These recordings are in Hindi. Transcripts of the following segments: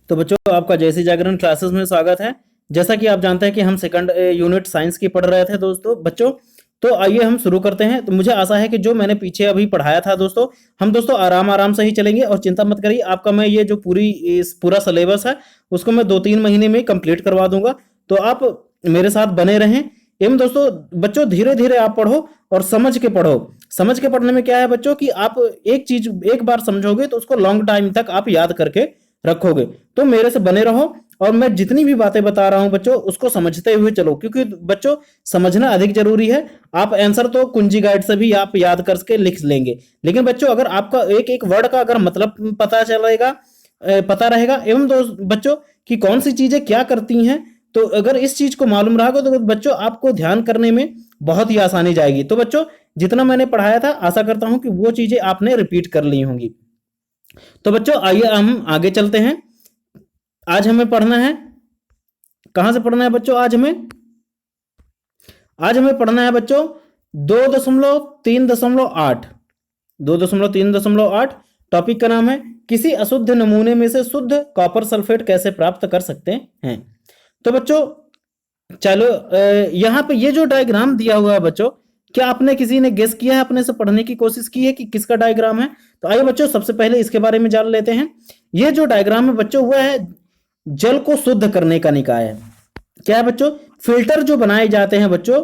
तो बच्चों आपका जैसी जागरण क्लासेस में स्वागत है। जैसा कि आप जानते हैं कि हम सेकंड यूनिट साइंस की पढ़ रहे थे दोस्तों बच्चों। तो आइए हम शुरू करते हैं। तो मुझे आशा है कि जो मैंने पीछे अभी पढ़ाया था दोस्तों, हम दोस्तों आराम आराम से ही चलेंगे और चिंता मत करिए। आपका मैं ये जो पूरा सिलेबस है उसको मैं 2-3 महीने में कंप्लीट करवा दूंगा। तो आप मेरे साथ बने रहें। एवं दोस्तों बच्चों धीरे धीरे आप पढ़ो और समझ के पढ़ो। समझ के पढ़ने में क्या है बच्चों कि आप एक चीज एक बार समझोगे तो उसको लॉन्ग टाइम तक आप याद करके रखोगे। तो मेरे से बने रहो और मैं जितनी भी बातें बता रहा हूं बच्चों उसको समझते हुए चलो, क्योंकि बच्चों समझना अधिक जरूरी है। आप आंसर तो कुंजी गाइड से भी आप याद करके लिख लेंगे, लेकिन बच्चों अगर आपका एक एक वर्ड का अगर मतलब पता रहेगा एवं बच्चों कि कौन सी चीजें क्या करती हैं, तो अगर इस चीज को मालूम रहा तो बच्चों आपको ध्यान करने में बहुत ही आसानी जाएगी। तो बच्चों जितना मैंने पढ़ाया था आशा करता हूं कि वो चीजें आपने रिपीट कर ली होंगी। तो बच्चों आइए हम आगे चलते हैं। आज हमें पढ़ना है, कहां से पढ़ना है बच्चों? आज हमें पढ़ना है बच्चों 2.3.8। 2.3.8 टॉपिक का नाम है किसी अशुद्ध नमूने में से शुद्ध कॉपर सल्फेट कैसे प्राप्त कर सकते हैं। तो बच्चों चलो यहाँ पे ये जो डायग्राम दिया हुआ है बच्चों, क्या आपने किसी ने गेस किया है, अपने से पढ़ने की कोशिश की है कि किसका डायग्राम है? तो आइए बच्चों सबसे पहले इसके बारे में जान लेते हैं। ये जो डायग्राम है बच्चों वह है जल को शुद्ध करने का निकाय है। क्या है बच्चों? फिल्टर जो बनाए जाते हैं बच्चों,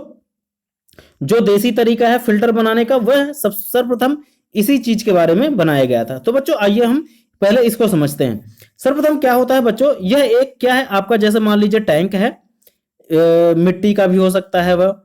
जो देसी तरीका है फिल्टर बनाने का, वह सर्वप्रथम इसी चीज के बारे में बनाया गया था। तो बच्चों आइए हम पहले इसको समझते हैं। सर्वप्रथम क्या होता है बच्चों, यह एक क्या है आपका, जैसे मान लीजिए टैंक है, मिट्टी का भी हो सकता है वह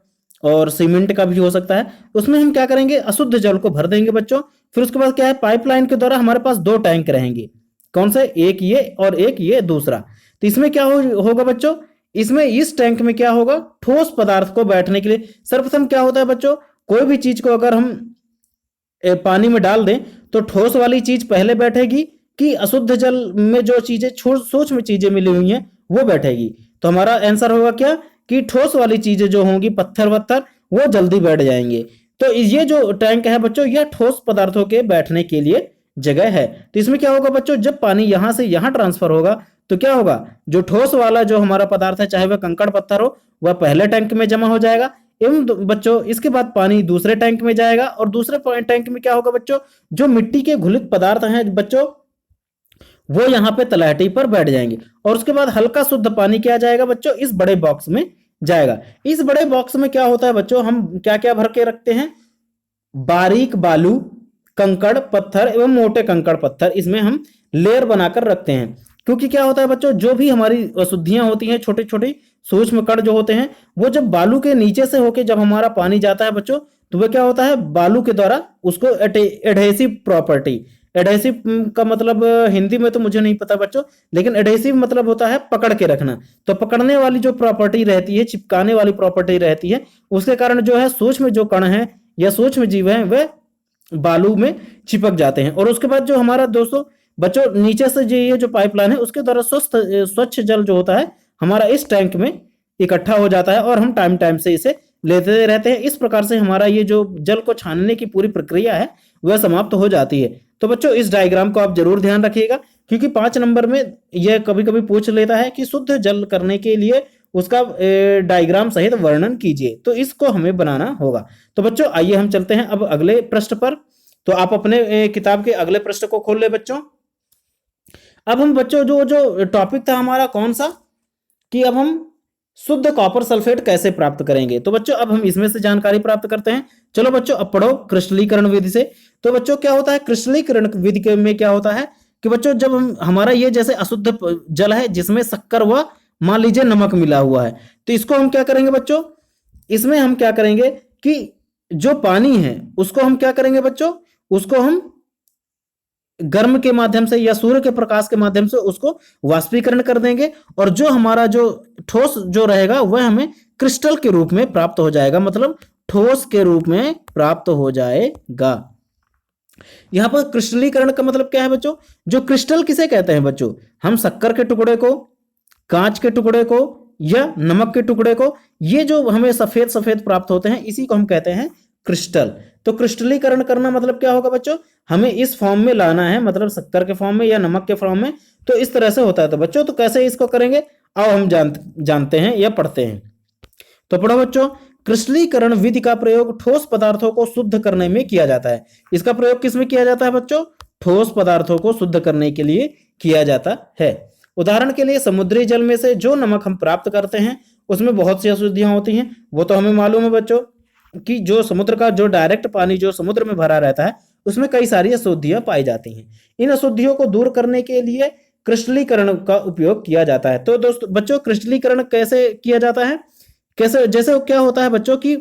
और सीमेंट का भी हो सकता है। उसमें हम क्या करेंगे, अशुद्ध जल को भर देंगे बच्चों। फिर उसके बाद क्या है, पाइपलाइन के द्वारा हमारे पास 2 टैंक रहेंगे। कौन से? एक ये और एक ये दूसरा। तो इसमें क्या होगा बच्चों, इसमें इस टैंक में क्या होगा, ठोस पदार्थ को बैठने के लिए सर्वप्रथम क्या होता है बच्चों, कोई भी चीज को अगर हम पानी में डाल दें तो ठोस वाली चीज पहले बैठेगी कि अशुद्ध जल में जो चीजें सूक्ष्म चीजें मिली हुई हैं वो बैठेगी? तो हमारा आंसर होगा क्या कि ठोस वाली चीजें जो होंगी, पत्थर वत्थर, वो जल्दी बैठ जाएंगे। तो ये जो टैंक है बच्चों, यह ठोस पदार्थों के बैठने के लिए जगह है। तो इसमें क्या होगा बच्चों, जब पानी यहां से यहां ट्रांसफर होगा तो क्या होगा, जो ठोस वाला जो हमारा पदार्थ है, चाहे वह कंकड़ पत्थर हो, वह पहले टैंक में जमा हो जाएगा। एवं बच्चों इसके बाद पानी दूसरे टैंक में जाएगा और दूसरे टैंक में क्या होगा बच्चों, जो मिट्टी के घुलित पदार्थ हैं बच्चों, वो यहाँ पे तलहटी पर बैठ जाएंगे। और उसके बाद हल्का शुद्ध पानी क्या जाएगा बच्चों, इस बड़े बॉक्स में जाएगा। इस बड़े बॉक्स में क्या होता है बच्चों, हम क्या क्या भर के रखते हैं, बारीक बालू, कंकड़ पत्थर एवं मोटे कंकड़ पत्थर, इसमें हम लेयर बनाकर रखते हैं। क्योंकि क्या होता है बच्चों, जो भी हमारी अशुद्धियां होती हैं, छोटे छोटे सूक्ष्म कण जो होते हैं, वो जब बालू के नीचे से होके जब हमारा पानी जाता है बच्चों, तो वह क्या होता है, बालू के द्वारा उसको एडहेसिव प्रॉपर्टी, एडहेसिव का मतलब हिंदी में तो मुझे नहीं पता बच्चों, लेकिन एडहेसिव मतलब होता है पकड़ के रखना। तो पकड़ने वाली जो प्रॉपर्टी रहती है, चिपकाने वाली प्रॉपर्टी रहती है, उसके कारण जो है सूक्ष्म जो कण है या सूक्ष्म जीव है वह बालू में चिपक जाते हैं। और उसके बाद जो हमारा दोस्तों बच्चों नीचे से जो ये जो पाइपलाइन है उसके द्वारा स्वच्छ जल जो होता है हमारा इस टैंक में इकट्ठा हो जाता है और हम टाइम टाइम से इसे लेते रहते हैं। इस प्रकार से हमारा ये जो जल को छानने की पूरी प्रक्रिया है वह समाप्त हो जाती है। तो बच्चों इस डायग्राम को आप जरूर ध्यान रखिएगा, क्योंकि 5 नंबर में यह कभी कभी पूछ लेता है कि शुद्ध जल करने के लिए उसका डायग्राम सहित वर्णन कीजिए, तो इसको हमें बनाना होगा। तो बच्चों आइए हम चलते हैं अब अगले पृष्ठ पर। तो आप अपने किताब के अगले पृष्ठ को खोल ले बच्चों। अब हम बच्चों जो जो टॉपिक था हमारा कौन सा, कि अब हम शुद्ध कॉपर सल्फेट कैसे प्राप्त करेंगे। तो बच्चों अब हम इसमें से जानकारी प्राप्त करते हैं। चलो बच्चों अब पढ़ो क्रिस्टलीकरण विधि से। तो बच्चों क्या होता है क्रिस्टलीकरण विधि में, क्या होता है कि बच्चों जब हम हमारा ये जैसे अशुद्ध जल है जिसमें शक्कर व मान लीजिए नमक मिला हुआ है, तो इसको हम क्या करेंगे बच्चों, इसमें हम क्या करेंगे कि जो पानी है उसको हम क्या करेंगे बच्चों, उसको हम गर्म के माध्यम से या सूर्य के प्रकाश के माध्यम से उसको वाष्पीकरण कर देंगे और जो हमारा जो ठोस जो रहेगा वह हमें क्रिस्टल के रूप में प्राप्त हो जाएगा, मतलब ठोस के रूप में प्राप्त हो जाएगा। यहां पर क्रिस्टलीकरण का मतलब क्या है बच्चों, जो क्रिस्टल किसे कहते हैं बच्चों, हम शक्कर के टुकड़े को, कांच के टुकड़े को या नमक के टुकड़े को, ये जो हमें सफेद सफेद प्राप्त होते हैं इसी को हम कहते हैं क्रिस्टल। तो क्रिस्टलीकरण करना मतलब क्या होगा बच्चों, हमें इस फॉर्म में लाना है, मतलब शक्कर के फॉर्म में या नमक के फॉर्म में। तो इस तरह से होता है। तो बच्चों तो कैसे इसको करेंगे, आओ हम जानते हैं या पढ़ते हैं। तो पढ़ो बच्चों, क्रिस्टलीकरण विधि का प्रयोग ठोस पदार्थों को शुद्ध करने में किया जाता है। इसका प्रयोग किस में किया जाता है बच्चों, ठोस पदार्थों को शुद्ध करने के लिए किया जाता है। उदाहरण के लिए समुद्री जल में से जो नमक हम प्राप्त करते हैं उसमें बहुत सी अशुद्धियां होती हैं, वो तो हमें मालूम है बच्चों कि जो समुद्र का जो डायरेक्ट पानी जो समुद्र में भरा रहता है उसमें कई सारी अशुद्धियां पाई जाती हैं। इन अशुद्धियों को दूर करने के लिए क्रिस्टलीकरण का उपयोग किया जाता है। तो दोस्तों बच्चों क्रिस्टलीकरण कैसे किया जाता है, कैसे, जैसे क्या होता है बच्चों की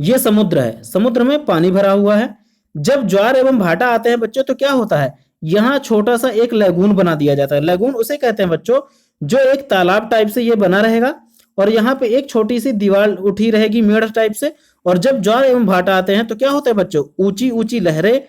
ये समुद्र है, समुद्र में पानी भरा हुआ है, जब ज्वार एवं भाटा आते हैं बच्चों तो क्या होता है, यहाँ छोटा सा एक लैगून बना दिया जाता है। लैगून उसे कहते हैं बच्चों जो एक तालाब टाइप से ये बना रहेगा और यहाँ पे एक छोटी सी दीवार उठी रहेगी मेढ़ टाइप से, और जब ज्वार एवं भाटा आते हैं तो क्या होता है बच्चों, ऊंची ऊंची लहरें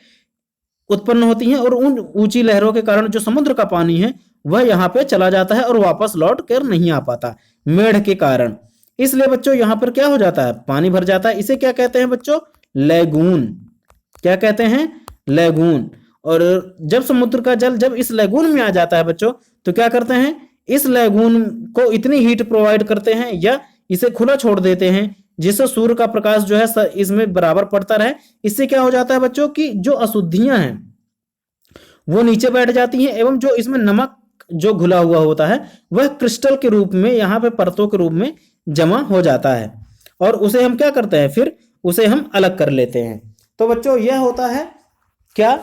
उत्पन्न होती हैं और उन ऊंची लहरों के कारण जो समुद्र का पानी है वह यहाँ पे चला जाता है और वापस लौट कर नहीं आ पाता मेढ़ के कारण। इसलिए बच्चों यहाँ पर क्या हो जाता है, पानी भर जाता है। इसे क्या कहते हैं बच्चों, लैगून। क्या कहते हैं, लैगून। और जब समुद्र का जल जब इस लैगून में आ जाता है बच्चों तो क्या करते हैं, इस लैगून को इतनी हीट प्रोवाइड करते हैं या इसे खुला छोड़ देते हैं जिससे सूर्य का प्रकाश जो है इसमें बराबर पड़ता रहे। इससे क्या हो जाता है बच्चों की जो अशुद्धियां हैं वो नीचे बैठ जाती हैं एवं जो इसमें नमक जो घुला हुआ होता है वह क्रिस्टल के रूप में यहाँ पे परतों के रूप में जमा हो जाता है और उसे हम क्या करते हैं, फिर उसे हम अलग कर लेते हैं। तो बच्चों यह होता है क्या,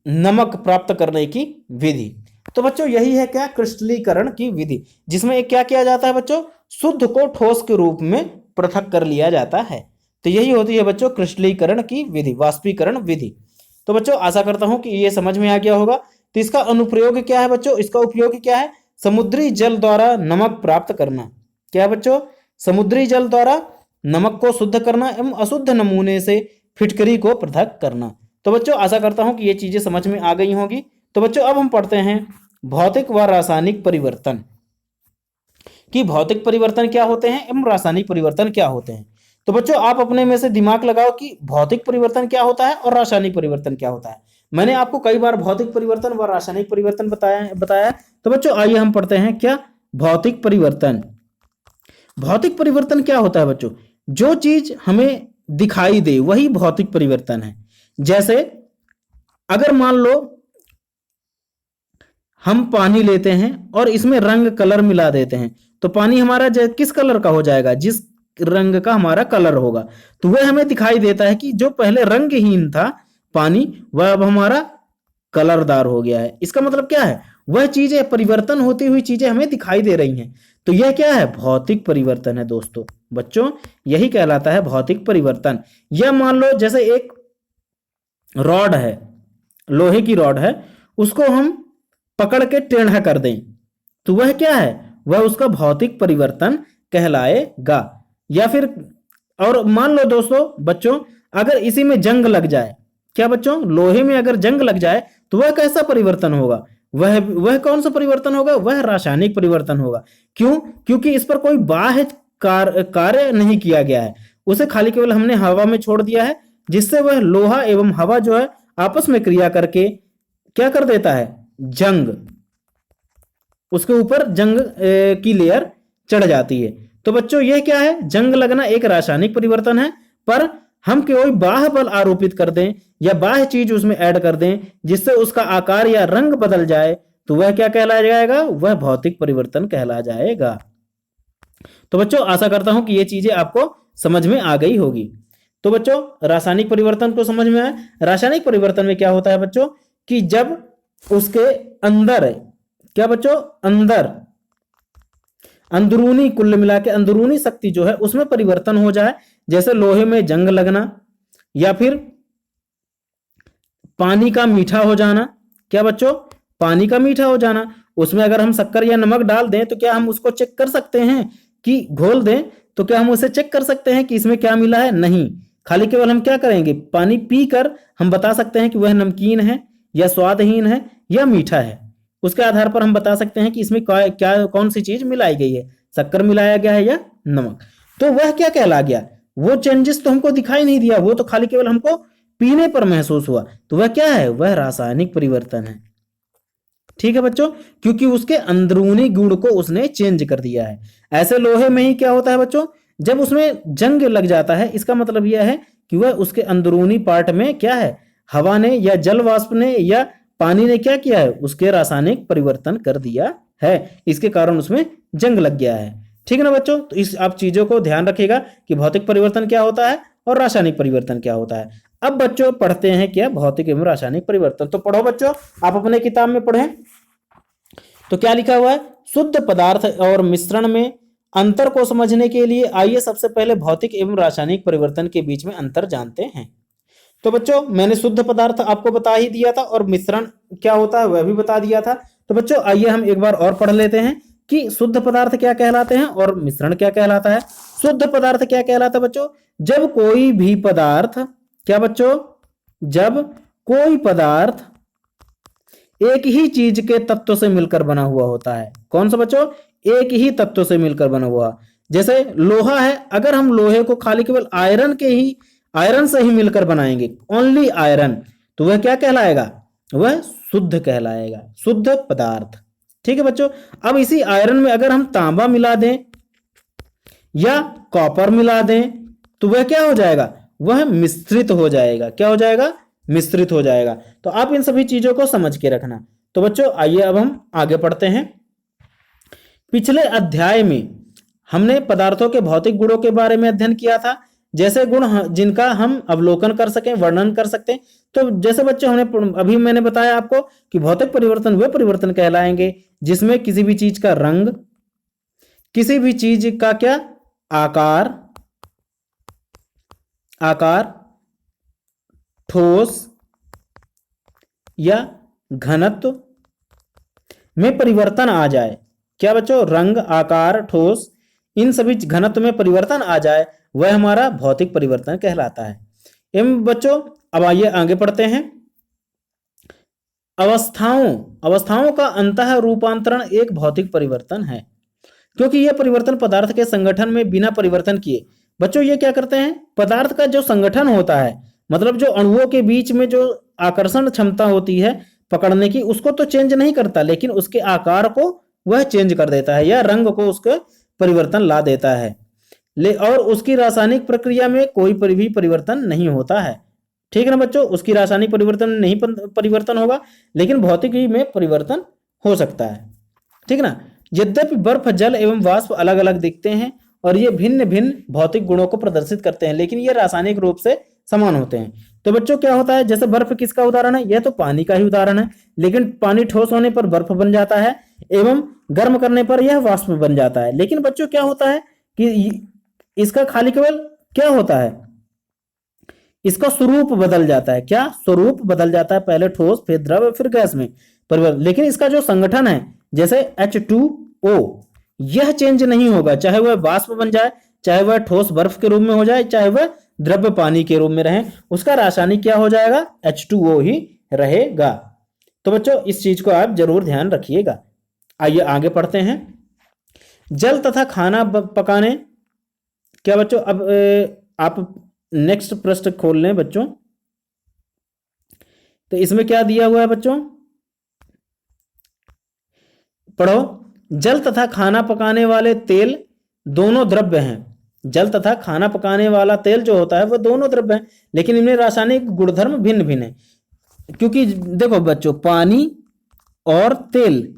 नमक प्राप्त करने की विधि। तो बच्चों यही है क्या, क्रिस्टलीकरण की विधि, जिसमें एक क्या किया जाता है बच्चों, शुद्ध को ठोस के रूप में पृथक कर लिया जाता है। तो यही होती है बच्चों क्रिस्टलीकरण की विधि, वाष्पीकरण विधि। तो बच्चों आशा करता हूं कि ये समझ में आ गया होगा। तो इसका अनुप्रयोग क्या है बच्चों, इसका उपयोग क्या है, समुद्री जल द्वारा नमक प्राप्त करना। क्या है बच्चों, समुद्री जल द्वारा नमक को शुद्ध करना एवं अशुद्ध नमूने से फिटकरी को पृथक करना। तो बच्चों आशा करता हूं कि ये चीजें समझ में आ गई होंगी। तो बच्चों अब हम पढ़ते हैं भौतिक व रासायनिक परिवर्तन, कि भौतिक परिवर्तन क्या होते हैं एवं रासायनिक परिवर्तन क्या होते हैं। तो बच्चों आप अपने में से दिमाग लगाओ कि भौतिक परिवर्तन क्या होता है और रासायनिक परिवर्तन क्या होता है। मैंने आपको कई बार भौतिक परिवर्तन व रासायनिक परिवर्तन बताया। तो बच्चों आइए हम पढ़ते हैं क्या, भौतिक परिवर्तन। भौतिक परिवर्तन क्या होता है बच्चों, जो चीज हमें दिखाई दे वही भौतिक परिवर्तन है। जैसे अगर मान लो हम पानी लेते हैं और इसमें रंग कलर मिला देते हैं तो पानी हमारा किस कलर का हो जाएगा, जिस रंग का हमारा कलर होगा। तो वह हमें दिखाई देता है कि जो पहले रंगहीन था पानी वह अब हमारा कलरदार हो गया है। इसका मतलब क्या है, वह चीजें परिवर्तन होती हुई चीजें हमें दिखाई दे रही हैं। तो यह क्या है, भौतिक परिवर्तन है दोस्तों। बच्चों यही कहलाता है भौतिक परिवर्तन। यह मान लो जैसे एक रॉड है, लोहे की रॉड है, उसको हम पकड़ के टेढ़ा कर दें तो वह क्या है, वह उसका भौतिक परिवर्तन कहलाएगा। या फिर और मान लो दोस्तों बच्चों अगर इसी में जंग लग जाए, क्या बच्चों, लोहे में अगर जंग लग जाए तो वह कैसा परिवर्तन होगा, वह कौन सा परिवर्तन होगा, वह रासायनिक परिवर्तन होगा। क्यों, क्योंकि इस पर कोई बाह्य कार्य नहीं किया गया है, उसे खाली केवल हमने हवा में छोड़ दिया है, जिससे वह लोहा एवं हवा जो है आपस में क्रिया करके क्या कर देता है, जंग, उसके ऊपर जंग की लेयर चढ़ जाती है। तो बच्चों यह क्या है, जंग लगना एक रासायनिक परिवर्तन है, पर हम कोई बाह्य बल आरोपित कर दें या बाह्य चीज उसमें ऐड कर दें जिससे उसका आकार या रंग बदल जाए तो वह क्या कहला जाएगा, वह भौतिक परिवर्तन कहला जाएगा। तो बच्चों आशा करता हूं कि ये चीजें आपको समझ में आ गई होगी। तो बच्चों रासायनिक परिवर्तन को समझ में आए। रासायनिक परिवर्तन में क्या होता है बच्चों कि जब उसके अंदर क्या बच्चों, अंदर अंदरूनी, कुल मिला के अंदरूनी शक्ति जो है उसमें परिवर्तन हो जाए, जैसे लोहे में जंग लगना या फिर पानी का मीठा हो जाना। क्या बच्चों, पानी का मीठा हो जाना, उसमें अगर हम शक्कर या नमक डाल दें तो क्या हम उसको चेक कर सकते हैं कि घोल दें तो क्या हम उसे चेक कर सकते हैं कि इसमें क्या मिला है, नहीं। खाली केवल हम क्या करेंगे, पानी पीकर हम बता सकते हैं कि वह नमकीन है या स्वादहीन है या मीठा है। उसके आधार पर हम बता सकते हैं कि इसमें क्या कौन सी चीज मिलाई गई है, शक्कर मिलाया गया है या नमक। तो वह क्या कहला गया, वो चेंजेस तो हमको दिखाई नहीं दिया, वो तो खाली केवल हमको पीने पर महसूस हुआ। तो वह क्या है? वह रासायनिक परिवर्तन है। ठीक है बच्चों, क्योंकि उसके अंदरूनी गुण को उसने चेंज कर दिया है। ऐसे लोहे में ही क्या होता है बच्चों, जब उसमें जंग लग जाता है, इसका मतलब यह है कि वह उसके अंदरूनी पार्ट में क्या है, हवा ने या जल वाष्प ने या पानी ने क्या किया है, उसके रासायनिक परिवर्तन कर दिया है, इसके कारण उसमें जंग लग गया है। ठीक है ना बच्चों, तो इस आप चीजों को ध्यान रखिएगा कि भौतिक परिवर्तन क्या होता है और रासायनिक परिवर्तन क्या होता है। अब बच्चों पढ़ते हैं क्या भौतिक एवं रासायनिक परिवर्तन। तो पढ़ो बच्चों, आप अपने किताब में पढ़ें। तो क्या लिखा हुआ है, शुद्ध पदार्थ और मिश्रण में अंतर को समझने के लिए आइए सबसे पहले भौतिक एवं रासायनिक परिवर्तन के बीच में अंतर जानते हैं। तो बच्चों मैंने शुद्ध पदार्थ आपको बता ही दिया था और मिश्रण क्या होता है वह भी बता दिया था। तो बच्चों आइए हम एक बार और पढ़ लेते हैं कि शुद्ध पदार्थ क्या कहलाते हैं और मिश्रण क्या कहलाता है। शुद्ध पदार्थ क्या कहलाता है बच्चों, जब कोई भी पदार्थ, क्या बच्चों, जब कोई पदार्थ एक ही चीज के तत्व से मिलकर बना हुआ होता है। कौन सा बच्चों, एक ही तत्व से मिलकर बना हुआ। जैसे लोहा है, अगर हम लोहे को खाली केवल आयरन से ही मिलकर बनाएंगे, ओनली आयरन, तो वह क्या कहलाएगा, वह शुद्ध कहलाएगा, शुद्ध पदार्थ। ठीक है बच्चों, अब इसी आयरन में अगर हम तांबा मिला दें या कॉपर मिला दें तो वह क्या हो जाएगा, वह मिश्रित हो जाएगा। क्या हो जाएगा, मिश्रित हो जाएगा। तो आप इन सभी चीजों को समझ के रखना। तो बच्चों आइए अब हम आगे पढ़ते हैं। पिछले अध्याय में हमने पदार्थों के भौतिक गुणों के बारे में अध्ययन किया था, जैसे गुण जिनका हम अवलोकन कर सकें, वर्णन कर सकते हैं। तो जैसे बच्चों हमने अभी मैंने बताया आपको कि भौतिक परिवर्तन वे परिवर्तन कहलाएंगे जिसमें किसी भी चीज का रंग, किसी भी चीज का क्या आकार, ठोस या घनत्व में परिवर्तन आ जाए। क्या बच्चों, रंग, आकार, ठोस, इन सभी घनत्व में परिवर्तन आ जाए, वह हमारा भौतिक परिवर्तन कहलाता है। एवं बच्चों अब आइए आगे पढ़ते हैं। अवस्थाओं का अंतः रूपांतरण एक भौतिक परिवर्तन है, क्योंकि यह परिवर्तन पदार्थ के संगठन में बिना परिवर्तन किए, बच्चों ये क्या करते हैं, पदार्थ का जो संगठन होता है, मतलब जो अणुओं के बीच में जो आकर्षण क्षमता होती है पकड़ने की, उसको तो चेंज नहीं करता, लेकिन उसके आकार को वह चेंज कर देता है या रंग को उसके परिवर्तन ला देता है। और उसकी रासायनिक प्रक्रिया में कोई भी परिवर्तन नहीं होता है। ठीक है ना बच्चों, उसकी रासायनिक परिवर्तन होगा, लेकिन भौतिकी में परिवर्तन हो सकता है। ठीक ना। यद्यपि बर्फ, जल एवं वाष्प अलग अलग दिखते हैं और ये भिन्न भिन्न भौतिक गुणों को प्रदर्शित करते हैं, लेकिन ये रासायनिक रूप से समान होते हैं। तो बच्चों क्या होता है, जैसे बर्फ किसका उदाहरण है, यह तो पानी का ही उदाहरण है, लेकिन पानी ठोस होने पर बर्फ बन जाता है एवं गर्म करने पर यह वाष्प बन जाता है। लेकिन बच्चों क्या होता है कि इसका खाली केवल क्या होता है, इसका स्वरूप बदल जाता है। क्या स्वरूप बदल जाता है, पहले ठोस फिर द्रव फिर गैस में परिवर्तन, लेकिन इसका जो संगठन है जैसे H2O, यह चेंज नहीं होगा, चाहे वह वाष्प बन जाए, चाहे वह ठोस बर्फ के रूप में हो जाए, चाहे वह द्रव्य पानी के रूप में रहे, उसका रासायनिक क्या हो जाएगा, H2O ही रहेगा। तो बच्चों इस चीज को आप जरूर ध्यान रखिएगा। आइए आगे पढ़ते हैं। जल तथा खाना पकाने, क्या बच्चों, अब आप नेक्स्ट पृष्ठ खोल लें बच्चों। तो इसमें क्या दिया हुआ है बच्चों, पढ़ो। जल तथा खाना पकाने वाले तेल दोनों द्रव्य हैं। जल तथा खाना पकाने वाला तेल जो होता है वह दोनों द्रव्य हैं, लेकिन इनमें रासायनिक गुणधर्म भिन्न भिन्न है। क्योंकि देखो बच्चों, पानी और तेल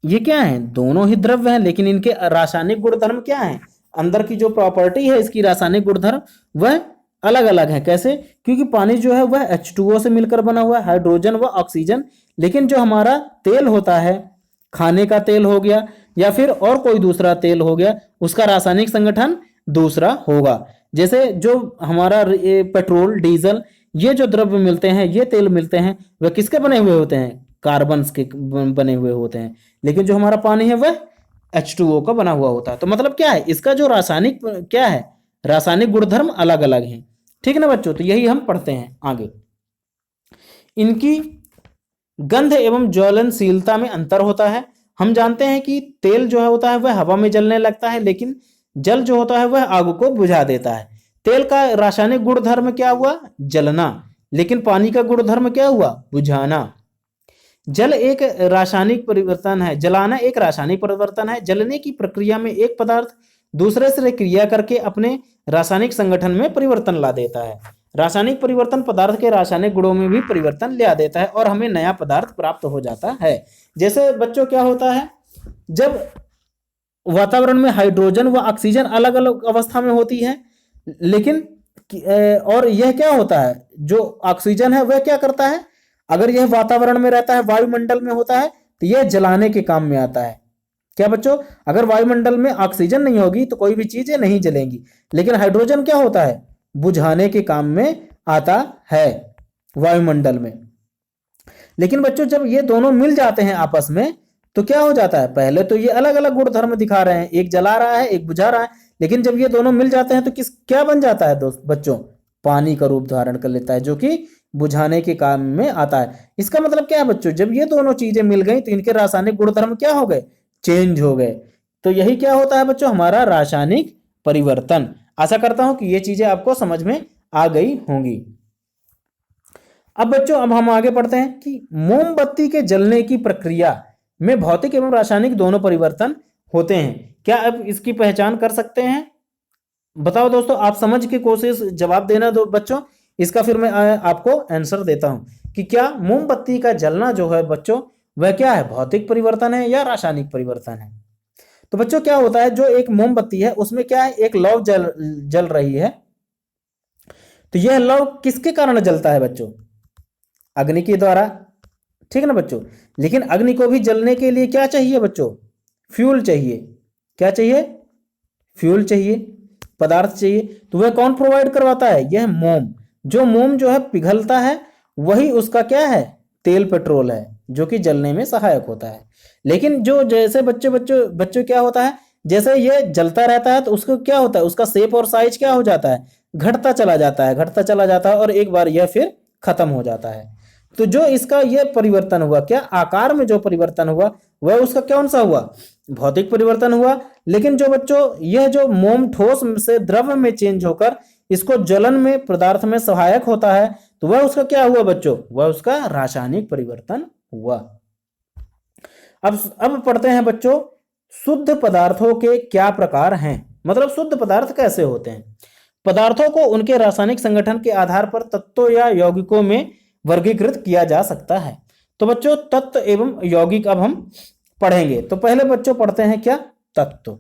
ये क्या है, दोनों ही द्रव्य हैं, लेकिन इनके रासायनिक गुणधर्म क्या है, अंदर की जो प्रॉपर्टी है इसकी रासायनिक गुणधर्म वह अलग अलग है। कैसे, क्योंकि पानी जो है वह H2O से मिलकर बना हुआ है, हाइड्रोजन व ऑक्सीजन, लेकिन जो हमारा तेल होता है, खाने का तेल हो गया या फिर और कोई दूसरा तेल हो गया, उसका रासायनिक संगठन दूसरा होगा। जैसे जो हमारा पेट्रोल, डीजल, ये जो द्रव्य मिलते हैं, ये तेल मिलते हैं, वह किसके बने हुए होते हैं, कार्बन के बने हुए होते हैं, लेकिन जो हमारा पानी है वह H2O का बना हुआ होता है। तो मतलब क्या है, इसका जो रासायनिक क्या है, रासायनिक गुणधर्म अलग अलग हैं। ठीक है ना बच्चों, तो यही हम पढ़ते हैं आगे। इनकी गंध एवं ज्वलनशीलता में अंतर होता है। हम जानते हैं कि तेल जो होता है वह हवा में जलने लगता है, लेकिन जल जो होता है वह आग को बुझा देता है। तेल का रासायनिक गुणधर्म क्या हुआ? जलना। लेकिन पानी का गुणधर्म क्या हुआ? बुझाना। जल एक रासायनिक परिवर्तन है, जलाना एक रासायनिक परिवर्तन है। जलने की प्रक्रिया में एक पदार्थ दूसरे से क्रिया करके अपने रासायनिक संगठन में परिवर्तन ला देता है। रासायनिक परिवर्तन पदार्थ के रासायनिक गुणों में भी परिवर्तन ला देता है और हमें नया पदार्थ प्राप्त हो जाता है। जैसे बच्चों क्या होता है, जब वातावरण में हाइड्रोजन व ऑक्सीजन अलग अलग अवस्था में होती है, लेकिन और यह क्या होता है, जो ऑक्सीजन है वह क्या करता है, अगर यह वातावरण में रहता है, वायुमंडल में होता है, तो यह जलाने के काम में आता है। क्या बच्चों? अगर वायुमंडल में ऑक्सीजन नहीं होगी तो कोई भी चीजें नहीं जलेंगी। लेकिन हाइड्रोजन क्या होता है? बुझाने के काम में आता है वायुमंडल में। लेकिन बच्चों जब ये दोनों मिल जाते हैं आपस में तो क्या हो जाता है? पहले तो ये अलग अलग गुण धर्म दिखा रहे हैं, एक जला रहा है एक बुझा रहा है, लेकिन जब ये दोनों मिल जाते हैं तो क्या बन जाता है दोस्त बच्चों? पानी का रूप धारण कर लेता है, जो कि बुझाने के काम में आता है। इसका मतलब क्या है बच्चों? जब ये दोनों चीजें मिल गई तो इनके रासायनिक गुणधर्म क्या हो गए? चेंज हो गए। तो यही क्या होता है बच्चों? हमारा रासायनिक परिवर्तन। आशा करता हूं कि ये चीजें आपको समझ में आ गई होंगी। अब बच्चों अब हम आगे बढ़ते हैं कि मोमबत्ती के जलने की प्रक्रिया में भौतिक एवं रासायनिक दोनों परिवर्तन होते हैं। क्या अब इसकी पहचान कर सकते हैं? बताओ दोस्तों, आप समझ के कोशिश जवाब देना दो बच्चों। इसका फिर मैं आपको आंसर देता हूं कि क्या मोमबत्ती का जलना जो है बच्चों वह क्या है? भौतिक परिवर्तन है या रासायनिक परिवर्तन है? तो बच्चों क्या होता है, जो एक मोमबत्ती है उसमें क्या है, एक लौ जल रही है। तो यह लौ किसके कारण जलता है बच्चों? अग्नि के द्वारा, ठीक है ना बच्चों। लेकिन अग्नि को भी जलने के लिए क्या चाहिए बच्चों? फ्यूल चाहिए। क्या चाहिए? फ्यूल चाहिए, पदार्थ चाहिए। तो वह कौन प्रोवाइड करवाता है? यह मोम। जो मोम जो है पिघलता है वही उसका क्या है? तेल पेट्रोल है, जो कि जलने में सहायक होता है। लेकिन जो जैसे बच्चों क्या होता है, जैसे ये जलता रहता है तो उसको क्या होता है, उसका शेप और साइज क्या हो जाता है? घटता चला जाता है, घटता चला जाता है, और एक बार यह फिर खत्म हो जाता है। तो जो इसका यह परिवर्तन हुआ, क्या आकार में जो परिवर्तन हुआ वह उसका कौन सा हुआ? भौतिक परिवर्तन हुआ। लेकिन जो बच्चों यह जो मोम ठोस से द्रव में चेंज होकर इसको जलन में पदार्थ में सहायक होता है, तो वह उसका क्या हुआ बच्चों? वह उसका रासायनिक परिवर्तन हुआ। अब पढ़ते हैं बच्चों, शुद्ध पदार्थों के क्या प्रकार हैं, मतलब शुद्ध पदार्थ कैसे होते हैं। पदार्थों को उनके रासायनिक संगठन के आधार पर तत्वों या यौगिकों में वर्गीकृत किया जा सकता है। तो बच्चों तत्व एवं यौगिक अब हम पढ़ेंगे। तो पहले बच्चों पढ़ते हैं क्या? तत्व।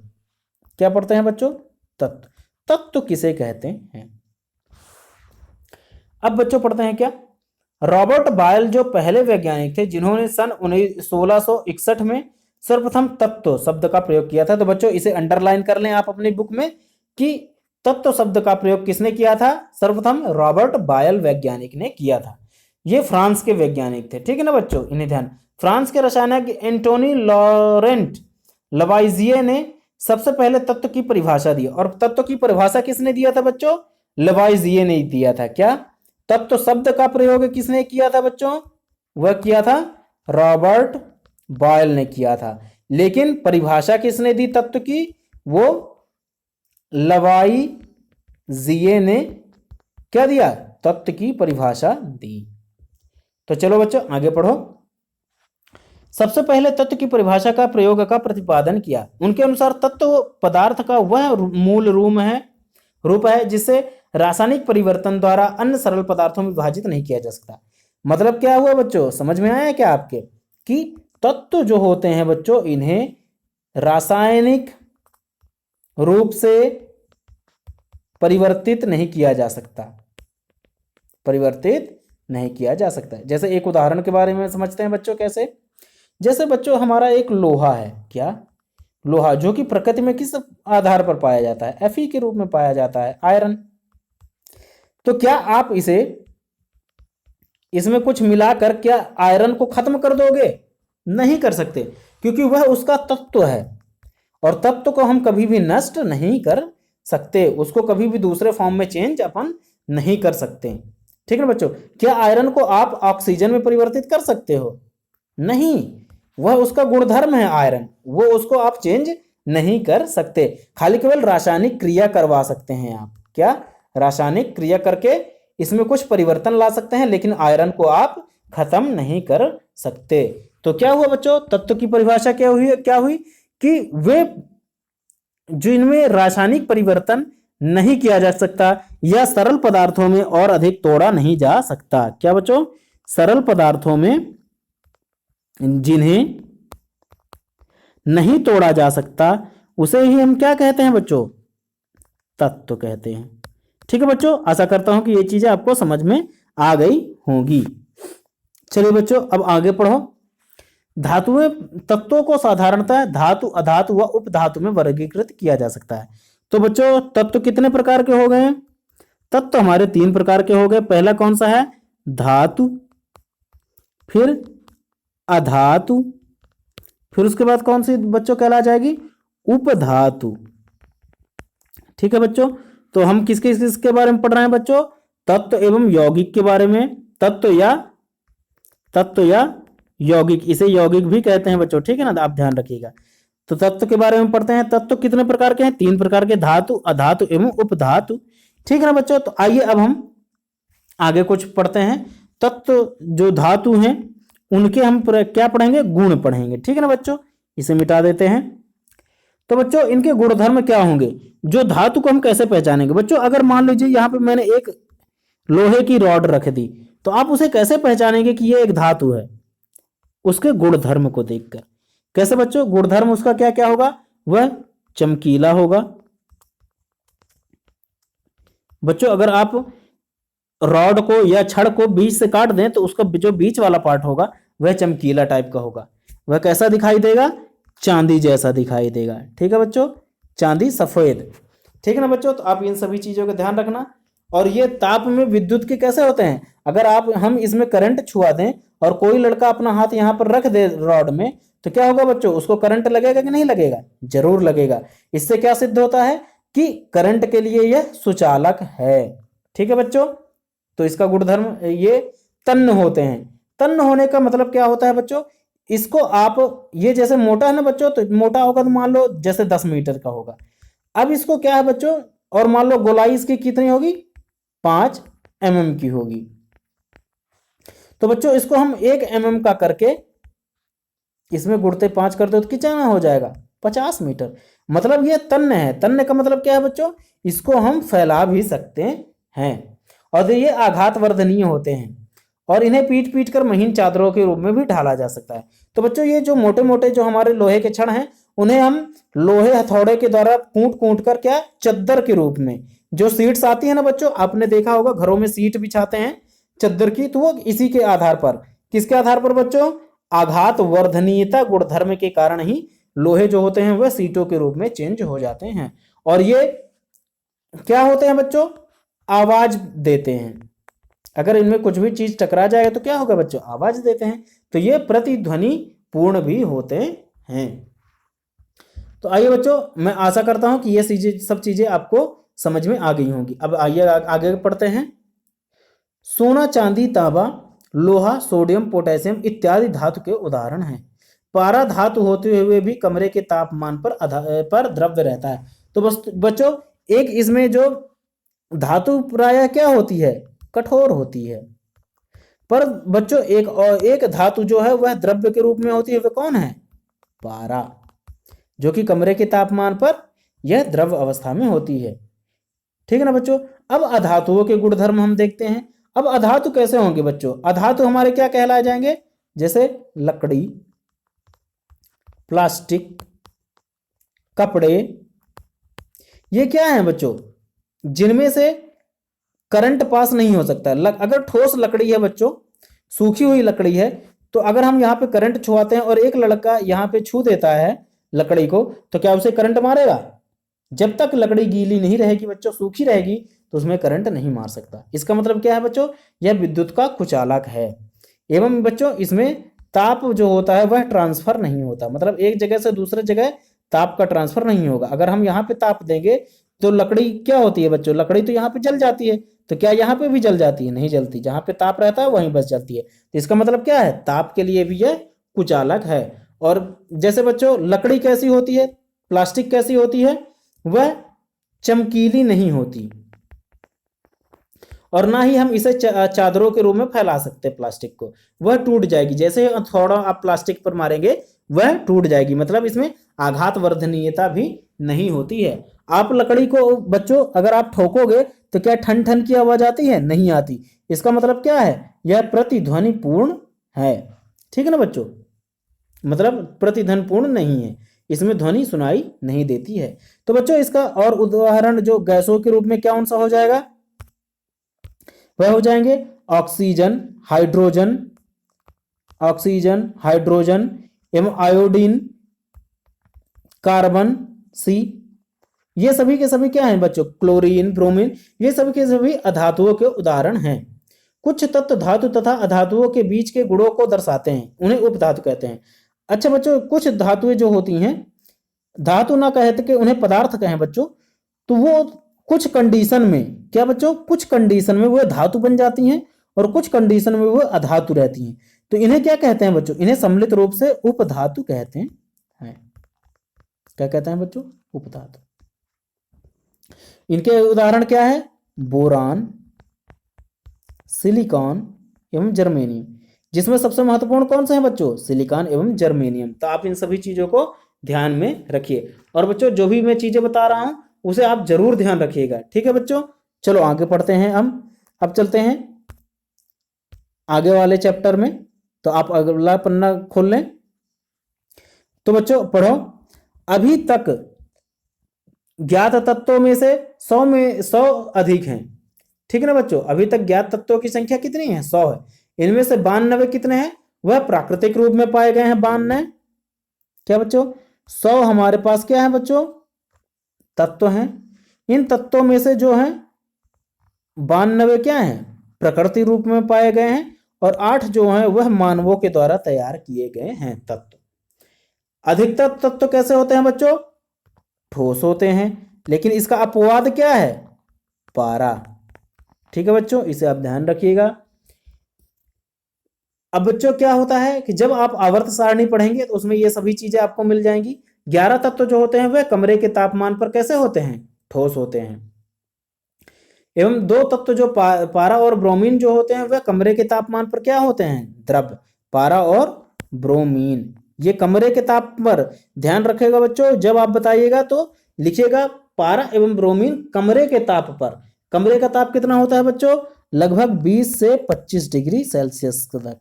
क्या पढ़ते हैं बच्चों? तत्व। तत्व किसे कहते हैं? अब बच्चों पढ़ते हैं क्या? रॉबर्ट बायल जो पहले वैज्ञानिक थे जिन्होंने सन 1661 में सर्वप्रथम तत्व शब्द का प्रयोग किया था। तो बच्चों इसे अंडरलाइन कर लें आप अपनी बुक में कि तत्व शब्द का प्रयोग किसने किया था? सर्वप्रथम रॉबर्ट बायल वैज्ञानिक ने किया था। ये फ्रांस के वैज्ञानिक थे, ठीक है ना बच्चों, इन्हें ध्यान। फ्रांस के रसायनज्ञ एंटोनी लॉरेंट लवाइजिए ने सबसे पहले तत्व की परिभाषा दी। और तत्व की परिभाषा किसने दिया था बच्चों? लवाइजिए ने दिया था। क्या? तत्व शब्द का प्रयोग किसने किया था बच्चों? वह किया था रॉबर्ट बॉयल ने किया था। लेकिन परिभाषा किसने दी तत्व की? वो लवाइजिए ने क्या दिया? तत्व की परिभाषा दी। तो चलो बच्चों आगे पढ़ो। सबसे पहले तत्व की परिभाषा का प्रयोग का प्रतिपादन किया। उनके अनुसार तत्व पदार्थ का वह मूल रूप है जिसे रासायनिक परिवर्तन द्वारा अन्य सरल पदार्थों में विभाजित नहीं किया जा सकता। मतलब क्या हुआ बच्चों, समझ में आया क्या आपके? कि तत्व जो होते हैं बच्चों इन्हें रासायनिक रूप से परिवर्तित नहीं किया जा सकता, परिवर्तित नहीं किया जा सकता। जैसे एक उदाहरण के बारे में समझते हैं बच्चों, कैसे? जैसे बच्चों हमारा एक लोहा है। क्या? लोहा, जो कि प्रकृति में किस आधार पर पाया जाता है? Fe के रूप में पाया जाता है, आयरन। तो क्या आप इसमें कुछ मिलाकर क्या आयरन को खत्म कर दोगे? नहीं कर सकते, क्योंकि वह उसका तत्व है और तत्व को हम कभी भी नष्ट नहीं कर सकते, उसको कभी भी दूसरे फॉर्म में चेंज अपन नहीं कर सकते, ठीक है बच्चों। क्या आयरन को आप ऑक्सीजन में परिवर्तित कर सकते हो? नहीं, वह उसका गुणधर्म है आयरन, वो उसको आप चेंज नहीं कर सकते, खाली केवल रासायनिक क्रिया करवा सकते हैं आप। क्या? रासायनिक क्रिया करके इसमें कुछ परिवर्तन ला सकते हैं, लेकिन आयरन को आप खत्म नहीं कर सकते। तो क्या हुआ बच्चों, तत्व की परिभाषा क्या हुई कि वे जो इनमें रासायनिक परिवर्तन नहीं किया जा सकता या सरल पदार्थों में और अधिक तोड़ा नहीं जा सकता। क्या बच्चों? सरल पदार्थों में जिन्हें नहीं तोड़ा जा सकता उसे ही हम क्या कहते हैं बच्चों? तत्व कहते हैं। ठीक है बच्चों, आशा करता हूं कि ये चीजें आपको समझ में आ गई होंगी। चलिए बच्चों अब आगे पढ़ो। धातुएं तत्वों को साधारणतः धातु, अधातु व उपधातु में वर्गीकृत किया जा सकता है। तो बच्चों तत्व कितने प्रकार के हो गए? तत्व हमारे 3 प्रकार के हो गए। पहला कौन सा है? धातु, फिर अधातु, फिर उसके बाद कौन सी बच्चों कहला जाएगी? उपधातु। ठीक है बच्चों, तो हम किसके बारे में पढ़ रहे हैं बच्चों? तत्व एवं यौगिक के बारे में। तत्व या यौगिक, इसे यौगिक भी कहते हैं बच्चों, ठीक है ना, आप ध्यान रखिएगा। तो तत्व के बारे में पढ़ते हैं। तत्व कितने प्रकार के हैं? 3 प्रकार के, धातु, अधातु एवं उपधातु। ठीक है ना बच्चों, तो आइए अब हम आगे कुछ पढ़ते हैं। तत्व जो धातु हैं उनके हम क्या पढ़ेंगे? गुण पढ़ेंगे। ठीक है ना बच्चों, इसे मिटा देते हैं। तो बच्चों इनके गुणधर्म क्या होंगे? जो धातु को हम कैसे पहचानेंगे बच्चों? अगर मान लीजिए यहाँ पे मैंने एक लोहे की रॉड रख दी, तो आप उसे कैसे पहचानेंगे कि ये एक धातु है? उसके गुणधर्म को देखकर। कैसे बच्चों? गुणधर्म उसका क्या क्या होगा? वह चमकीला होगा। बच्चों अगर आप रॉड को या छड़ को बीच से काट दें तो उसका जो बीच वाला पार्ट होगा वह चमकीला टाइप का होगा। वह कैसा दिखाई देगा? चांदी जैसा दिखाई देगा। ठीक है बच्चों, चांदी सफेद। ठीक है ना बच्चों, तो आप इन सभी चीजों का ध्यान रखना। और ये ताप में विद्युत के कैसे होते हैं? अगर हम इसमें करंट छुआ दें और कोई लड़का अपना हाथ यहाँ पर रख दे रॉड में, तो क्या होगा बच्चों? उसको करंट लगेगा कि नहीं लगेगा? जरूर लगेगा। इससे क्या सिद्ध होता है कि करंट के लिए यह सुचालक है। ठीक है बच्चों, तो इसका गुणधर्म ये तन्य होते हैं। तन्य होने का मतलब क्या होता है बच्चों? इसको आप, ये जैसे मोटा है ना बच्चों, तो मोटा होगा तो मान लो जैसे 10 मीटर का होगा। अब इसको क्या है बच्चों, और मान लो गोलाई इसकी कितनी होगी? 5 mm की होगी। तो बच्चों इसको हम 1 mm का करके इसमें गुणते 5 कर दो तो कितना हो जाएगा? 50 मीटर। मतलब ये तन्य है। तन्य का मतलब क्या है बच्चों? इसको हम फैला भी सकते हैं। और ये आघात वर्धनीय होते हैं और इन्हें पीट पीट कर महीन चादरों के रूप में भी ढाला जा सकता है। तो बच्चों ये जो मोटे मोटे जो हमारे लोहे के छड़ हैं, उन्हें हम लोहे हथौड़े के द्वारा कूट कूट कर क्या, चद्दर के रूप में, जो सीट्स आती है ना बच्चों, आपने देखा होगा घरों में सीट बिछाते हैं चद्दर की, तो वो इसी के आधार पर, किसके आधार पर बच्चों? आघात वर्धनीयता गुणधर्म के कारण ही लोहे जो होते हैं वह सीटों के रूप में चेंज हो जाते हैं। और ये क्या होते हैं बच्चों? आवाज देते हैं। अगर इनमें कुछ भी चीज टकरा जाएगा तो क्या होगा बच्चों? आवाज देते हैं। तो ये प्रतिध्वनि पूर्ण भी होते हैं। तो आइए बच्चों, मैं आशा करता हूं कि ये सब चीजें आपको समझ में आ गई होंगी। अब आइए आगे पढ़ते हैं। सोना, चांदी, तांबा, लोहा, सोडियम, पोटेशियम इत्यादि धातु के उदाहरण हैं। पारा धातु होते हुए भी कमरे के तापमान पर द्रव्य रहता है। तो बस बच्चों एक इसमें जो धातु प्रायः क्या होती है? कठोर होती है। पर बच्चों एक धातु जो है वह द्रव्य के रूप में होती है। वह कौन है? पारा, जो कि कमरे के तापमान पर यह द्रव्य अवस्था में होती है। ठीक है ना बच्चों। अब अधातुओं के गुणधर्म हम देखते हैं। अब अधातु कैसे होंगे बच्चों? अधातु हमारे क्या कहलाए जाएंगे? जैसे लकड़ी, प्लास्टिक, कपड़े, ये क्या है बच्चों? जिनमें से करंट पास नहीं हो सकता। अगर ठोस लकड़ी है बच्चों, सूखी हुई लकड़ी है, तो अगर हम यहाँ पे करंट छुआते हैं और एक लड़का यहाँ पे छू देता है लकड़ी को, तो क्या उसे करंट मारेगा? जब तक लकड़ी गीली नहीं रहेगी बच्चों, सूखी रहेगी, तो उसमें करंट नहीं मार सकता। इसका मतलब क्या है बच्चों? यह विद्युत का कुचालक है। एवं बच्चों इसमें ताप जो होता है वह ट्रांसफर नहीं होता। मतलब एक जगह से दूसरे जगह ताप का ट्रांसफर नहीं होगा। अगर हम यहाँ पे ताप देंगे तो लकड़ी क्या होती है बच्चों? लकड़ी तो यहाँ पे जल जाती है। तो क्या यहाँ पे भी जल जाती है? नहीं जलती। जहाँ पे ताप रहता है वहीं बस जलती है। तो इसका मतलब क्या है? ताप के लिए भी यह कुचालक है। और जैसे बच्चों लकड़ी कैसी होती है? प्लास्टिक कैसी होती है, वह चमकीली नहीं होती, और ना ही हम इसे चादरों के रूप में फैला सकते प्लास्टिक को, वह टूट जाएगी। जैसे थोड़ा आप प्लास्टिक पर मारेंगे वह टूट जाएगी, मतलब इसमें आघात वर्धनीयता भी नहीं होती है। आप लकड़ी को बच्चों अगर आप ठोकोगे तो क्या ठन ठन की आवाज आती है? नहीं आती। इसका मतलब क्या है? यह प्रतिध्वनि पूर्ण है। ठीक है ना बच्चों, मतलब प्रतिध्वनि पूर्ण नहीं है, इसमें ध्वनि सुनाई नहीं देती है। तो बच्चों इसका और उदाहरण जो गैसों के रूप में क्या कौन सा हो जाएगा, वह हो जाएंगे ऑक्सीजन, हाइड्रोजन, ऑक्सीजन, हाइड्रोजन एवं आयोडीन, कार्बन, सी। ये सभी के सभी क्या हैं बच्चों? क्लोरीन, ब्रोमीन, ये सभी के सभी अधातुओं के उदाहरण हैं। कुछ तत्व धातु तथा अधातुओं के बीच के गुणों को दर्शाते हैं, उन्हें उपधातु कहते हैं। अच्छा बच्चों, कुछ धातुएं जो होती हैं, धातु ना कहते कि उन्हें पदार्थ कहें बच्चों, तो वो कुछ कंडीशन में क्या बच्चों, कुछ कंडीशन में वो धातु बन जाती हैं और कुछ कंडीशन में वो अधातु रहती हैं। तो इन्हें क्या कहते हैं बच्चों? इन्हें सम्मिलित रूप से उपधातु कहते हैं। क्या कहते हैं बच्चों? उपधातु। इनके उदाहरण क्या है? बोरान, सिलिकॉन एवं जर्मेनियम, जिसमें सबसे महत्वपूर्ण कौन से हैं बच्चों? सिलिकॉन एवं जर्मेनियम। तो आप इन सभी चीजों को ध्यान में रखिए, और बच्चों जो भी मैं चीजें बता रहा हूं उसे आप जरूर ध्यान रखिएगा। ठीक है बच्चों, चलो आगे पढ़ते हैं हम। अब चलते हैं आगे वाले चैप्टर में, तो आप अगला पन्ना खोल लें। तो बच्चों पढ़ो, अभी तक ज्ञात तत्वों में से 100 अधिक हैं। ठीक है ना बच्चों, अभी तक ज्ञात तत्वों की संख्या कितनी है? 100 है। इनमें से 92 कितने हैं? वह प्राकृतिक रूप में पाए गए हैं 92। क्या बच्चों? 100 हमारे पास क्या है बच्चों? तत्व हैं। इन तत्वों में से जो है 92 क्या है? प्रकृति रूप में पाए गए हैं, और 8 जो है वह मानवों के द्वारा तैयार किए गए हैं तत्व। अधिकतर तत्व कैसे होते हैं बच्चों? ठोस होते हैं, लेकिन इसका अपवाद क्या है? पारा। ठीक है बच्चों, इसे आप ध्यान रखिएगा। अब बच्चों क्या होता है कि जब आप आवर्त सारणी पढ़ेंगे तो उसमें ये सभी चीजें आपको मिल जाएंगी। 11 तत्व जो होते हैं वह कमरे के तापमान पर कैसे होते हैं? ठोस होते हैं। एवं 2 तत्व जो पारा और ब्रोमीन जो होते हैं वह कमरे के तापमान पर क्या होते हैं? द्रव। पारा और ब्रोमीन ये कमरे के ताप पर, ध्यान रखेगा बच्चों, जब आप बताइएगा तो लिखिएगा पारा एवं ब्रोमीन कमरे के ताप पर। कमरे का ताप कितना होता है बच्चों? लगभग 20 से 25 डिग्री सेल्सियस तक।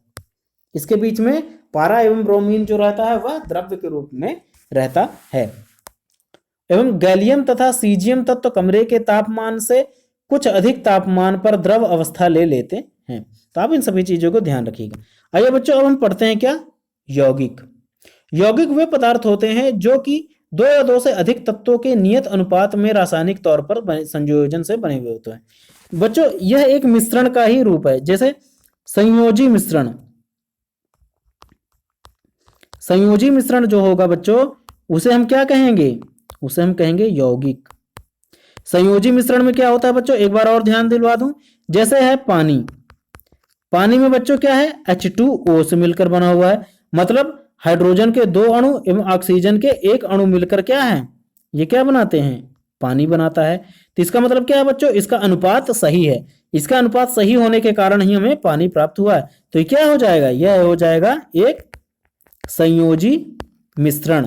इसके बीच में पारा एवं ब्रोमीन जो रहता है वह द्रव्य के रूप में रहता है। एवं गैलियम तथा सीजियम तत्व कमरे के तापमान से कुछ अधिक तापमान पर द्रव अवस्था ले लेते हैं। तो आप इन सभी चीजों को ध्यान रखिएगा। आइए बच्चों, अब हम पढ़ते हैं क्या? यौगिक। यौगिक वे पदार्थ होते हैं जो कि 2 या 2 से अधिक तत्वों के नियत अनुपात में रासायनिक तौर पर संयोजन से बने हुए होते हैं। बच्चों यह एक मिश्रण का ही रूप है, जैसे संयोजी मिश्रण। संयोजी मिश्रण जो होगा बच्चों उसे हम क्या कहेंगे? उसे हम कहेंगे यौगिक। संयोजी मिश्रण में क्या होता है बच्चों? एक बार और ध्यान दिलवा दूं, जैसे है पानी। पानी में बच्चों क्या है? H2O से मिलकर बना हुआ है, मतलब हाइड्रोजन के 2 अणु एवं ऑक्सीजन के 1 अणु मिलकर क्या है? ये क्या बनाते हैं? पानी बनाता है। तो इसका मतलब क्या है बच्चों? इसका अनुपात सही है। इसका अनुपात सही होने के कारण ही हमें पानी प्राप्त हुआ है। तो ये क्या हो जाएगा? यह हो जाएगा एक संयोजी मिश्रण।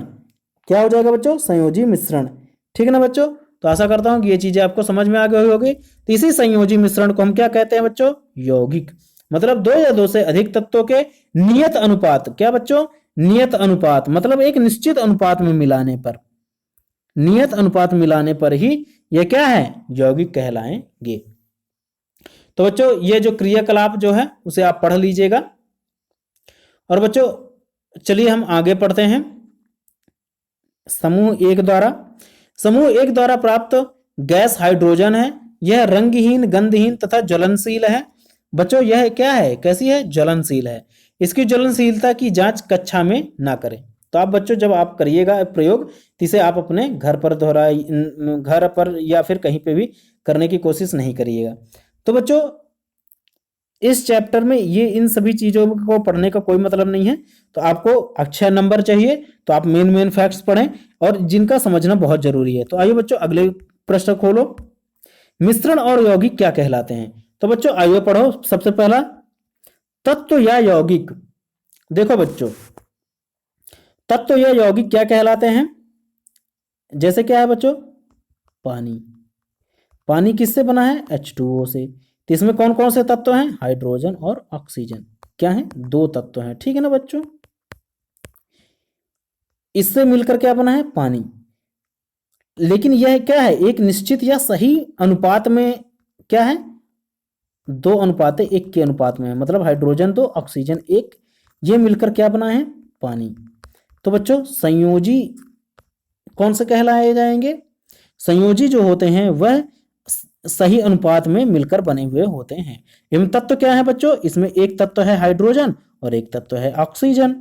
क्या हो जाएगा बच्चों? संयोजी मिश्रण। ठीक है ना बच्चों, तो आशा करता हूं कि ये चीजें आपको समझ में आ गई होगी। तो इसी संयोजी मिश्रण को हम क्या कहते हैं बच्चों? यौगिक। मतलब 2 या 2 से अधिक तत्वों के नियत अनुपात। क्या बच्चों? नियत अनुपात, मतलब एक निश्चित अनुपात में मिलाने पर, नियत अनुपात मिलाने पर ही ये क्या है? यौगिक कहलाएंगे। तो बच्चों ये जो क्रियाकलाप जो है उसे आप पढ़ लीजिएगा। और बच्चों चलिए हम आगे पढ़ते हैं। समूह 1 द्वारा, समूह 1 द्वारा प्राप्त गैस हाइड्रोजन है। यह रंगहीन, गंधहीन तथा ज्वलनशील है। बच्चों यह क्या है? कैसी है? ज्वलनशील है। इसकी ज्वलनशीलता की जांच कक्षा में ना करें। तो आप बच्चों जब आप करिएगा प्रयोग तो इसे आप अपने घर पर या फिर कहीं पे भी करने की कोशिश नहीं करिएगा। तो बच्चों इस चैप्टर में ये इन सभी चीजों को पढ़ने का कोई मतलब नहीं है। तो आपको अच्छे नंबर चाहिए तो आप मेन फैक्ट्स पढ़ें और जिनका समझना बहुत जरूरी है। तो आइए बच्चों अगले प्रश्न खोलो। मिश्रण और यौगिक क्या कहलाते हैं? तो बच्चों आइए पढ़ो। सबसे पहला, तत्व या यौगिक। देखो बच्चों, तत्व या यौगिक क्या कहलाते हैं? जैसे क्या है बच्चों, पानी। पानी किससे बना है? H2O से। तो इसमें कौन कौन से तत्व हैं? हाइड्रोजन और ऑक्सीजन। क्या है? 2 तत्व हैं, ठीक है ना बच्चों। इससे मिलकर क्या बना है? पानी। लेकिन यह क्या है? एक निश्चित या सही अनुपात में क्या है? 2:1 के अनुपात में है। मतलब हाइड्रोजन 2 ऑक्सीजन 1, ये मिलकर क्या बना है? पानी। तो बच्चों संयोजी कौन से कहलाए जाएंगे? संयोजी जो होते हैं वह सही अनुपात में मिलकर बने हुए होते हैं। एवं तत्व क्या है बच्चों? इसमें एक तत्व है हाइड्रोजन और एक तत्व है ऑक्सीजन,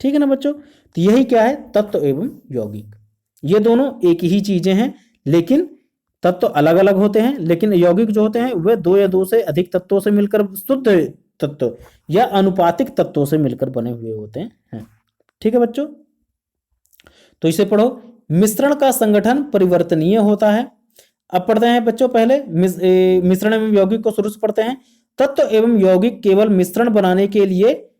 ठीक है ना बच्चों। तो यही क्या है? तत्व एवं यौगिक। ये दोनों एक ही चीजें हैं, लेकिन तत्व अलग अलग होते हैं। लेकिन यौगिक जो होते हैं वे 2 या 2 से अधिक तत्वों से मिलकर शुद्ध तत्व या अनुपातिक तत्वों से मिलकर बने हुए होते हैं, ठीक है बच्चों। तो इसे पढ़ो। मिश्रण का संगठन परिवर्तनीय होता है। अब पढ़ते हैं बच्चों पहले मिश्रण एवं यौगिक को शुरू से पढ़ते हैं। तत्व एवं यौगिक केवल मिश्रण बनाने के लिए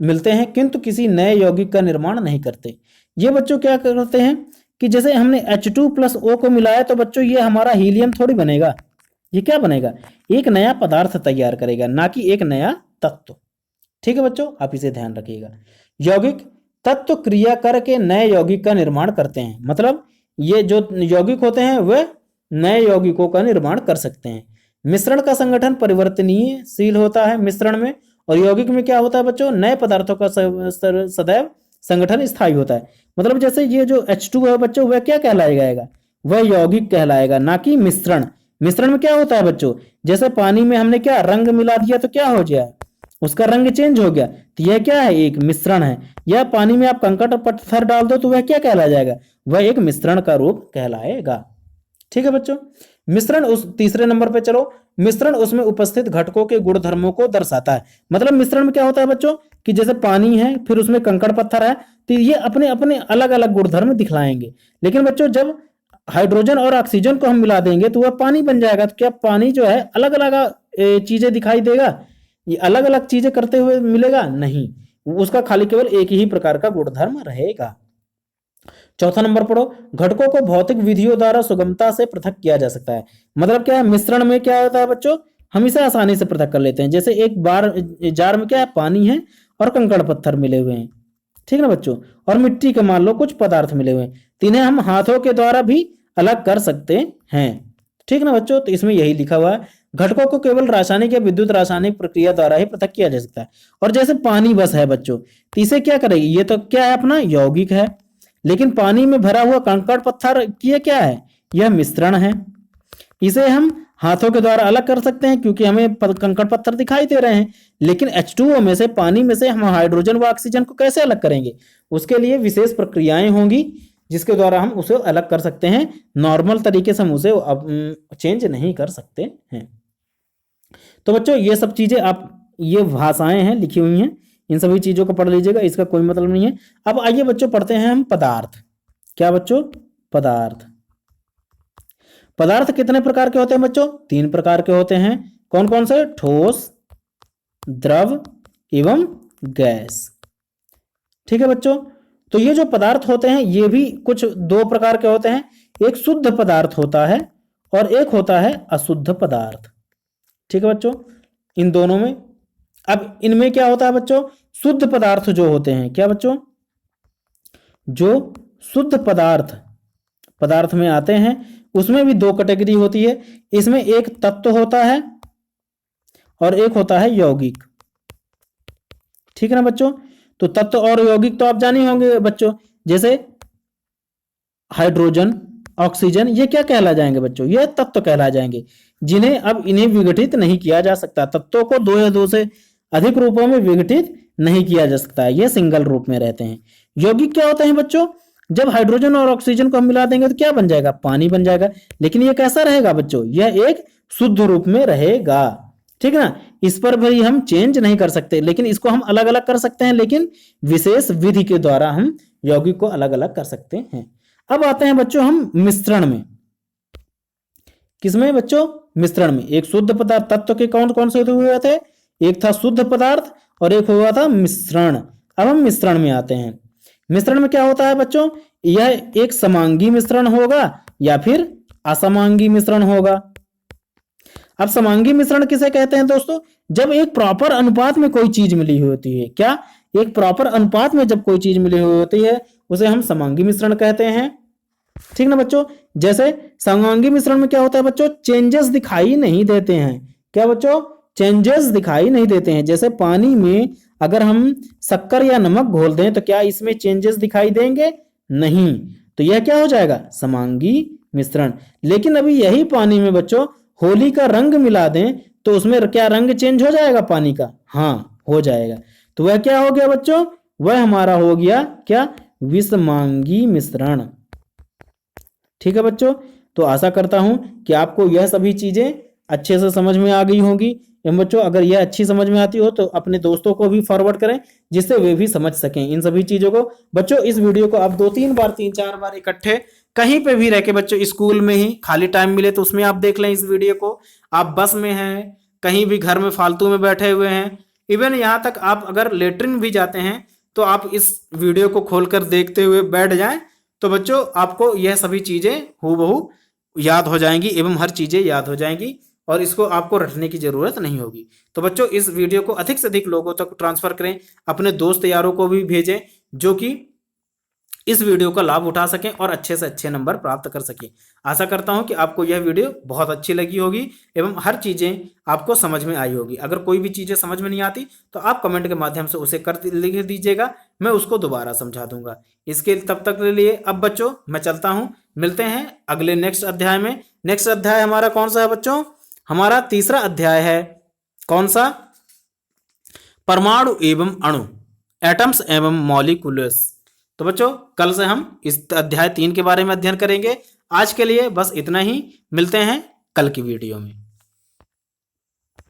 मिलते हैं, किंतु किसी नए यौगिक का निर्माण नहीं करते। ये बच्चों क्या करते हैं कि जैसे हमने H2+O को मिलाया तो बच्चों ये हमारा हीलियम थोड़ी बनेगा। ये क्या बनेगा? एक नया पदार्थ तैयार करेगा, ना कि एक नया तत्व, ठीक है बच्चों। आप इसे ध्यान रखिएगा। यौगिक तत्व क्रिया करके नए यौगिक का निर्माण करते हैं। मतलब ये जो यौगिक होते हैं वे नए यौगिकों का निर्माण कर सकते हैं। मिश्रण का संगठन परिवर्तनीयशील होता है मिश्रण में, और यौगिक में क्या होता है बच्चों? नए पदार्थों का सदैव संगठन स्थायी होता है। मतलब जैसे ये जो H2 है बच्चों वह क्या कहलाएगा? वह यौगिक कहलाएगा, ना कि मिश्रण। मिश्रण में क्या होता है बच्चों? जैसे पानी में हमने क्या रंग मिला दिया तो क्या हो गया? उसका रंग चेंज हो गया। तो यह क्या है? एक मिश्रण है। या पानी में आप कंकड़ पत्थर डाल दो तो वह क्या कहला जाएगा? वह एक मिश्रण का रूप कहलाएगा, ठीक है बच्चों। मिश्रण उस तीसरे नंबर पे चलो। मिश्रण उसमें उपस्थित घटकों के गुणधर्मों को दर्शाता है। मतलब मिश्रण में क्या होता है बच्चों कि जैसे पानी है फिर उसमें कंकड़ पत्थर है, तो ये अपने अपने अलग अलग गुणधर्म दिखलाएंगे। लेकिन बच्चों जब हाइड्रोजन और ऑक्सीजन को हम मिला देंगे तो वह पानी बन जाएगा। तो क्या पानी जो है अलग अलग चीजें दिखाई देगा? ये अलग अलग चीजें करते हुए मिलेगा? नहीं, उसका खाली केवल एक ही प्रकार का गुणधर्म रहेगा। चौथा नंबर पढ़ो। घटकों को भौतिक विधियों द्वारा सुगमता से पृथक किया जा सकता है। मतलब क्या है? मिश्रण में क्या होता है बच्चों? हम इसे आसानी से पृथक कर लेते हैं। जैसे एक जार में क्या है? पानी है और कंकड़ पत्थर मिले हुए हैं, ठीक है ना बच्चों। और मिट्टी के मान लो कुछ पदार्थ मिले हुए हैं, तो इन्हें हम हाथों के द्वारा भी अलग कर सकते हैं, ठीक ना बच्चों। तो इसमें यही लिखा हुआ है, घटकों को केवल रासायनिक या विद्युत रासायनिक प्रक्रिया द्वारा ही पृथक किया जा सकता है। और जैसे पानी बस है बच्चों, तो इसे क्या करेगी? ये तो क्या है? अपना यौगिक है। लेकिन पानी में भरा हुआ कंकड़ पत्थर ये क्या है? यह मिश्रण है। इसे हम हाथों के द्वारा अलग कर सकते हैं क्योंकि हमें कंकड़ पत्थर दिखाई दे रहे हैं। लेकिन H2O में से, पानी में से हम हाइड्रोजन व ऑक्सीजन को कैसे अलग करेंगे? उसके लिए विशेष प्रक्रियाएं होंगी जिसके द्वारा हम उसे अलग कर सकते हैं। नॉर्मल तरीके से हम उसे चेंज नहीं कर सकते हैं। तो बच्चों ये सब चीजें आप, ये भाषाएं हैं लिखी हुई हैं, इन सभी चीजों को पढ़ लीजिएगा, इसका कोई मतलब नहीं है। अब आइए बच्चों पढ़ते हैं हम पदार्थ। क्या बच्चों? पदार्थ। पदार्थ कितने प्रकार के होते हैं बच्चों? 3 प्रकार के होते हैं। कौन कौन से? ठोस, द्रव एवं गैस, ठीक है बच्चों। तो ये जो पदार्थ होते हैं ये भी कुछ 2 प्रकार के होते हैं। एक शुद्ध पदार्थ होता है और एक होता है अशुद्ध पदार्थ, ठीक है बच्चों। इन दोनों में, अब इनमें क्या होता है बच्चों? शुद्ध पदार्थ जो होते हैं, क्या बच्चों? जो शुद्ध पदार्थ में आते हैं उसमें भी 2 कैटेगरी होती है। इसमें एक तत्व होता है और एक होता है यौगिक, ठीक है ना बच्चों। तो तत्व और यौगिक तो आप जाने होंगे बच्चों। जैसे हाइड्रोजन, ऑक्सीजन, ये क्या कहला जाएंगे बच्चों? ये तत्व कहला जाएंगे, जिन्हें अब इन्हें विघटित नहीं किया जा सकता। तत्वों को 2 या 2 से अधिक रूपों में विघटित नहीं किया जा सकता है, ये सिंगल रूप में रहते हैं। यौगिक क्या होते हैं बच्चों? जब हाइड्रोजन और ऑक्सीजन को हम मिला देंगे तो क्या बन जाएगा? पानी बन जाएगा। लेकिन ये कैसा रहेगा बच्चों? यह एक शुद्ध रूप में रहेगा, ठीक है ना। इस पर भी हम चेंज नहीं कर सकते, लेकिन इसको हम अलग अलग कर सकते हैं, लेकिन विशेष विधि के द्वारा हम यौगिक को अलग अलग कर सकते हैं। अब आते हैं बच्चों हम मिश्रण में। किसमें बच्चों? मिश्रण में। एक शुद्ध पदार्थ तत्व के कौन कौन से हुए थे? एक था शुद्ध पदार्थ और एक हुआ था मिश्रण। अब हम मिश्रण में आते हैं। मिश्रण में क्या होता है बच्चों? यह एक समांगी मिश्रण होगा या फिर असमांगी मिश्रण होगा। अब समांगी मिश्रण किसे कहते हैं दोस्तों? जब एक प्रॉपर अनुपात में कोई चीज मिली हुई होती है। क्या? एक प्रॉपर अनुपात में जब कोई चीज मिली हुई होती है उसे हम समांगी मिश्रण कहते हैं। ठीक ना बच्चों। जैसे समांगी मिश्रण में क्या होता है बच्चों? चेंजेस दिखाई नहीं देते हैं। क्या बच्चों? चेंजेस दिखाई नहीं देते हैं। जैसे पानी में अगर हम शक्कर या नमक घोल दें तो क्या इसमें चेंजेस दिखाई देंगे? नहीं। तो यह क्या हो जाएगा? समांगी मिश्रण। लेकिन अभी यही पानी में बच्चों होली का रंग मिला दें तो उसमें क्या रंग चेंज हो जाएगा पानी का? हाँ, हो जाएगा। तो वह क्या हो गया बच्चों? वह हमारा हो गया क्या? विषमांगी मिश्रण। ठीक है बच्चों। तो आशा करता हूं कि आपको यह सभी चीजें अच्छे से समझ में आ गई होंगी। एवं बच्चों अगर यह अच्छी समझ में आती हो तो अपने दोस्तों को भी फॉरवर्ड करें जिससे वे भी समझ सकें इन सभी चीजों को। बच्चों इस वीडियो को आप 2-3 बार 3-4 बार इकट्ठे कहीं पे भी रह के बच्चों स्कूल में ही खाली टाइम मिले तो उसमें आप देख लें इस वीडियो को। आप बस में हैं, कहीं भी घर में फालतू में बैठे हुए हैं, इवन यहाँ तक आप अगर लेटरिन भी जाते हैं तो आप इस वीडियो को खोलकर देखते हुए बैठ जाएं तो बच्चों आपको यह सभी चीजें हूबहू याद हो जाएंगी एवं हर चीजें याद हो जाएंगी और इसको आपको रटने की जरूरत नहीं होगी। तो बच्चों इस वीडियो को अधिक से अधिक लोगों तक ट्रांसफर करें, अपने दोस्त यारों को भी भेजें जो कि इस वीडियो का लाभ उठा सकें और अच्छे से अच्छे नंबर प्राप्त कर सकें। आशा करता हूं कि आपको यह वीडियो बहुत अच्छी लगी होगी एवं हर चीज़ें आपको समझ में आई होगी। अगर कोई भी चीज़ें समझ में नहीं आती तो आप कमेंट के माध्यम से उसे लिख दीजिएगा, मैं उसको दोबारा समझा दूंगा। इसके तब तक के लिए अब बच्चों मैं चलता हूं, मिलते हैं अगले नेक्स्ट अध्याय में। नेक्स्ट अध्याय हमारा कौन सा है बच्चों? हमारा तीसरा अध्याय है। कौन सा? परमाणु एवं अणु, एटम्स एवं मॉलिक्यूल्स। तो बच्चों कल से हम इस अध्याय 3 के बारे में अध्ययन करेंगे। आज के लिए बस इतना ही, मिलते हैं कल की वीडियो में।